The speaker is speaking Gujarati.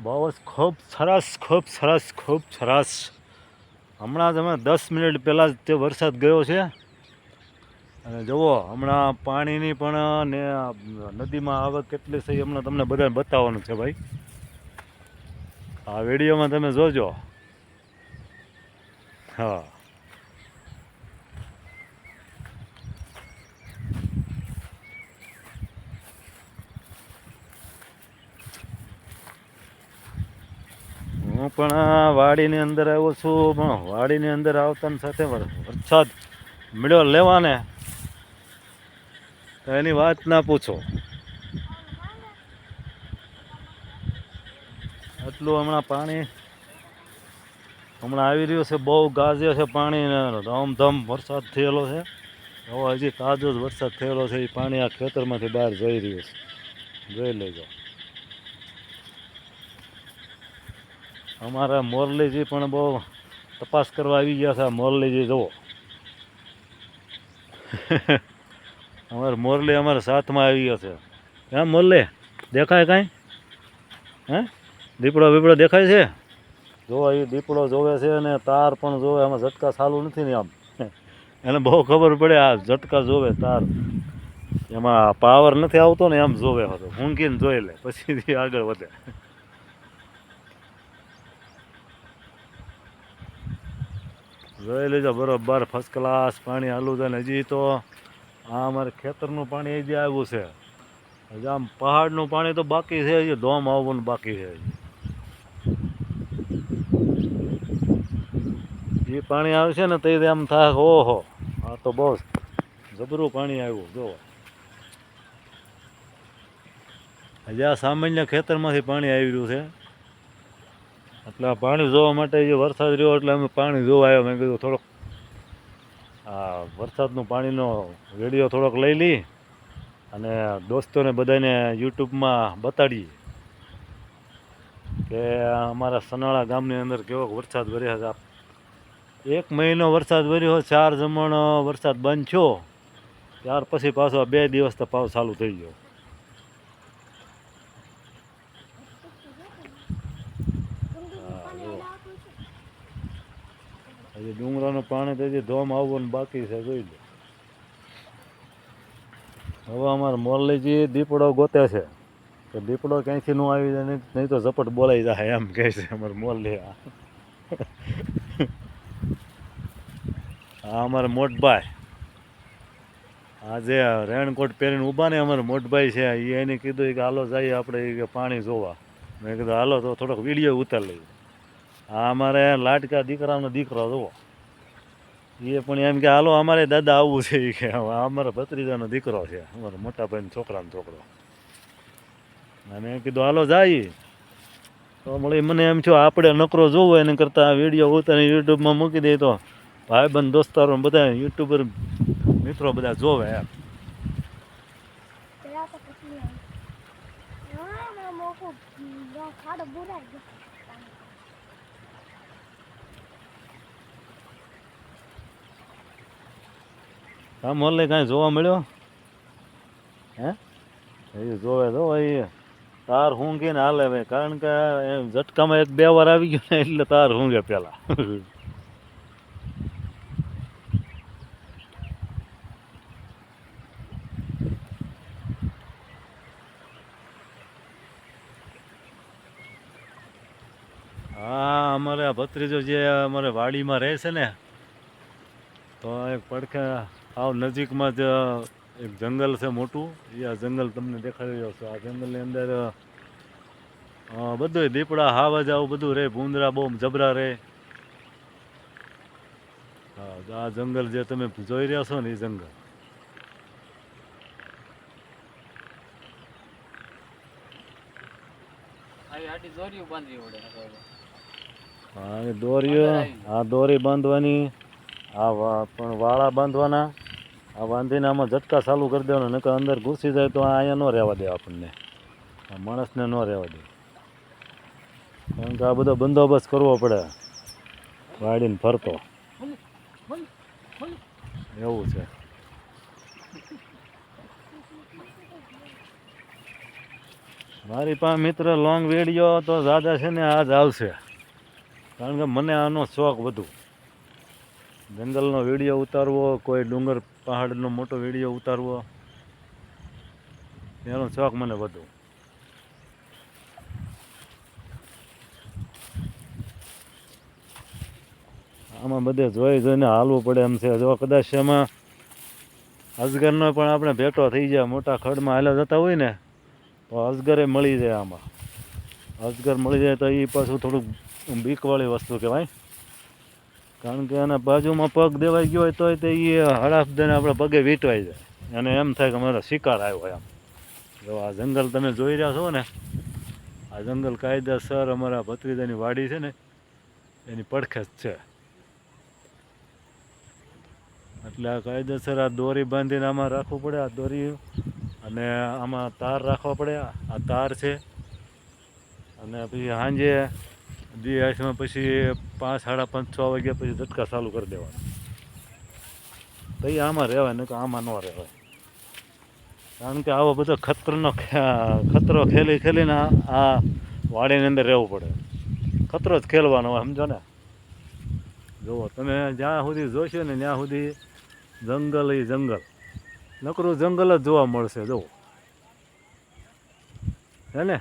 બહુ જ ખૂબ સરસ ખૂબ સરસ ખૂબ સરસ. હમણાં જ અમે 10 મિનિટ પહેલાં જ તે વરસાદ ગયો છે અને જુઓ હમણાં પાણીની પણ ને નદીમાં આવક કેટલી છે હમણાં તમને બધાને બતાવવાનું છે ભાઈ. આ વિડીયોમાં તમે જોજો. હા હું પણ વાડીની અંદર આવ્યો છું પણ વાડીની અંદર આવતાની સાથે વરસાદ મળ્યો લેવાને તો એની વાત ના પૂછો. એટલું હમણાં પાણી હમણાં આવી રહ્યું છે, બહુ ગાજે છે પાણી, ધમધમ વરસાદ થયેલો છે. હવે હજી તાજો જ વરસાદ થયેલો છે, એ પાણી આ ખેતરમાંથી બહાર જઈ રહ્યું છે, જોઈ લેજો. અમારા મોરલીજી પણ બહુ તપાસ કરવા આવી ગયા છે. મોરલીજી જુઓ અમારે મોરલી અમારા સાથમાં આવી ગયો છે. ક્યાં મોરલી દેખાય કાંઈ? હે દીપડો બીપડો દેખાય છે? જોવો એ દીપડો જોવે છે અને તાર પણ જોવે. આમાં ઝટકા ચાલુ નથી ને આમ એને બહુ ખબર પડે આ ઝટકા જોવે તાર એમાં પાવર નથી આવતો ને એમ જોવે. હતો ઊંઘીને જોઈ લે પછી આગળ વધે. જોઈ લેજો બરોબર ફર્સ્ટ ક્લાસ પાણી હાલું છે ને હજી તો આ અમારે ખેતરનું પાણી હજી આવ્યું છે. હજી આમ પહાડનું પાણી તો બાકી છે, હજી ધોમ આવવાનું બાકી છે. એ પાણી આવશે ને તો એમ થાય ઓહો આ તો બહુ જબરું પાણી આવ્યું. જો હજી આ સામાન્ય ખેતરમાંથી પાણી આવી રહ્યું છે એટલે આ પાણી જોવા માટે જે વરસાદ રહ્યો એટલે અમે પાણી જોવા આવ્યો. મેં કીધું થોડોક આ વરસાદનું પાણીનો વિડીયો થોડોક લઈ લઈ અને દોસ્તોને બધાને યુટ્યુબમાં બતાડીએ કે અમારા સનાળા ગામની અંદર કેવો વરસાદ વર્યો છે. 1 મહિનો વરસાદ વર્યો, 4 જમણ વરસાદ બંધ થયો, ત્યાર પછી પાછો 2 દિવસ તો પાવ ચાલુ થઈ ગયો. હજી ડુંગરાનું પાણી તો હજી ધોમ આવવાનું બાકી છે, જોઈ લો. હવે અમારે મોરલીજી દીપડો ગોતે છે કે દીપડો ક્યાંયથી ન આવી જાય, નહીં તો ઝપટ બોલાઈ જાય એમ કહે છે અમારે મોરલી. આ અમારે મોટભાઈ આ જે રેનકોટ પહેરીને ઊભા ને અમારે મોટભાઈ છે, એને કીધું કે હાલો જઈએ આપણે કે પાણી જોવા. મેં કીધું હાલો તો થોડોક વિડીયો ઉતાર લઈએ. આ અમારે લાડકા દીકરાનો દીકરો જુઓ, એ પણ એમ કે હાલો અમારે દાદા આવવું છે. એ કે અમારા ભત્રીજાનો દીકરો છે, અમારા મોટા ભાઈનો છોકરાનો છોકરો. મેં કીધું હાલો જાય તો મળી. મને એમ થયું આપણે નકરો જોવો એને કરતાં આ વિડીયો ઉતારી યુટ્યુબમાં મૂકી દઈએ તો ભાઈબંધ દોસ્તારો બધા યુટ્યુબર મિત્રો બધા જોવે એમ. હા મોરલે કાંઈ જોવા મળ્યો? હે એ જોવે જો એ તાર ઊંઘીને હાલે ભાઈ, કારણ કે ઝટકામાં 1-2 વાર આવી ગયો ને એટલે તાર ઊંઘે પેલા. હા અમારે આ ભત્રીજો જે અમારે વાડીમાં રહે છે ને, તો એક પડખે આવ નજીકમાં જ એક જંગલ છે મોટું. એ આ જંગલ તમને દેખાડી રહ્યો છે. આ જંગલની અંદર બધું દીપડા હાવજ આવું બધું રહે, ભૂંદરા બહુ જબરા રહે. હા આ જંગલ જે તમે જોઈ રહ્યા છો ને એ જંગલ. હા એ દોરીઓ, આ દોરી બાંધવાની, આ પણ વાળા બાંધવાના. આ બાંધીને આમાં ઝટકા ચાલુ કરી દેવાના, નકર અંદર ઘૂસી જાય તો અહીંયા ન રહેવા દે આપણને, આ માણસને ન રહેવા દે. કારણ કે આ બધો બંદોબસ્ત કરવો પડે વાડીને ફરતો, એવું છે. મારી પાસે મિત્ર લોંગ વિડીયો તો દાદા છે ને આજ આવશે, કારણ કે મને આનો શોખ વધુ. જંગલનો વિડીયો ઉતારવો, કોઈ ડુંગર પહાડનો મોટો વિડીયો ઉતારવો, એનો શોખ મને વધુ. આમાં બધે જોઈ જોઈને હાલવું પડે એમ છે. જો કદાચ એમાં અજગરનો પણ આપણે ભેટો થઈ જાય, મોટા ખડમાં હાલ્યા જતા હોય ને તો અજગરે મળી જાય. આમાં અજગર મળી જાય તો એ પાછું થોડુંક બીકવાળી વસ્તુ કહેવાય, કારણ કે એના બાજુમાં પગ દેવાઈ ગયો હોય તોય તે એ હડાફ દઈને આપણે પગે વીંટવાઈ જાય, અને એમ થાય કે મારો શિકાર આવ્યો એમ. જો આ જંગલ તમે જોઈ રહ્યા છો ને, આ જંગલ કાયદેસર અમારા ભત્રીજાની વાડી છે ને એની પડખે જ છે. એટલે આ કાયદેસર આ દોરી બાંધીને આમાં રાખવું પડે, આ દોરી, અને આમાં તાર રાખવા પડે. આ તાર છે, અને પછી સાંજે દી આસમાં પછી 5, 5:30, 6 વાગ્યા પછી ઝટકા ચાલુ કરી દેવાના. તો એ આમાં રહેવાય, નહીં તો આમાં ન રહેવાય. કારણ કે આવો બધો ખતરો ખેલી ખેલીને આ વાડીની અંદર રહેવું પડે. ખતરો જ ખેલવાનો હોય, સમજો ને. જુઓ તમે જ્યાં સુધી જોશો ને ત્યાં સુધી જંગલ એ જંગલ, નકરું જંગલ જ જોવા મળશે. જુઓ હે ને.